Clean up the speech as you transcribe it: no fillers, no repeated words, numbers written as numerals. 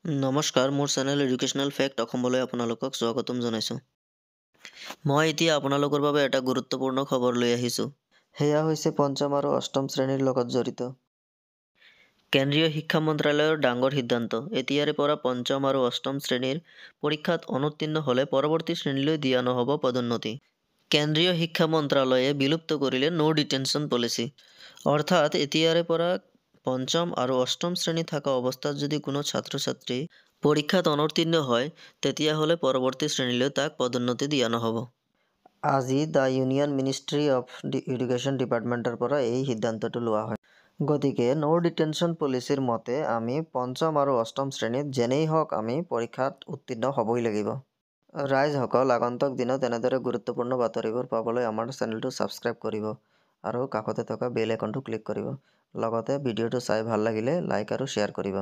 নমস্কাৰ, মোৰ channel educational fact অসমলৈ আপোনালোকক স্বাগতম জনাইছোঁ। মই এতিয়া আপোনালোকৰ বাবে এটা গুৰুত্বপূৰ্ণ খবৰ লৈ আহিছোঁ। সেয়া হৈছে পঞ্চম আৰু অষ্টম শ্ৰেণীৰ লগত জড়িত। কেন্দ্ৰীয় শিক্ষা মন্ত্ৰালয়ৰ ডাঙৰ সিদ্ধান্ত। এতিয়াৰে পৰা পঞ্চম আৰু অষ্টম শ্ৰেণীৰ পৰীক্ষাত অনুত্তীৰ্ণ হ'লে পৰৱৰ্তী শ্ৰেণীলৈ দিয়া নহ'ব পদোন্নতি। কেন্দ্ৰীয় শিক্ষা মন্ত্ৰালয়ে বিলুপ্ত কৰিলে ন' ডিটেনশ্যন পলিচি। অৰ্থাৎ এতিয়াৰে পৰা পঞ্চম আৰু অষ্টম শ্ৰেণী থকা অৱস্থাত যদি কোনো ছাত্ৰ-ছাত্ৰী পৰীক্ষাত অনুত্তীৰ্ণ হয়, তেতিয়াহ'লে পৰৱৰ্তী শ্ৰেণীলৈ তাক পদোন্নতি দিয়া নহ'ব। আজি the union ministry of education ডিপাৰ্টমেণ্টৰ পৰা এই সিদ্ধান্তটো লোৱা হয়। গতিকে ন' ডিটেনশ্যন পলিচিৰ মতে আমি পঞ্চম আৰু অষ্টম শ্ৰেণীত যেনেই হওক আমি পৰীক্ষাত উত্তীৰ্ণ হ'বই লাগিব। ৰাইজসকল আগন্তুক দিনত এনেদৰে গুৰুত্বপূৰ্ণ বাতৰিবোৰ পাবলৈ আমাৰ চেনেলটো ছাবস্ক্ৰাইব কৰিব আৰু কাষতে থকা বেল আইকনটো ক্লিক কৰিব। লগতে ভিডিঅ'টো চাই ভাল লাগিলে লাইক আৰু শ্বেয়াৰ কৰিব।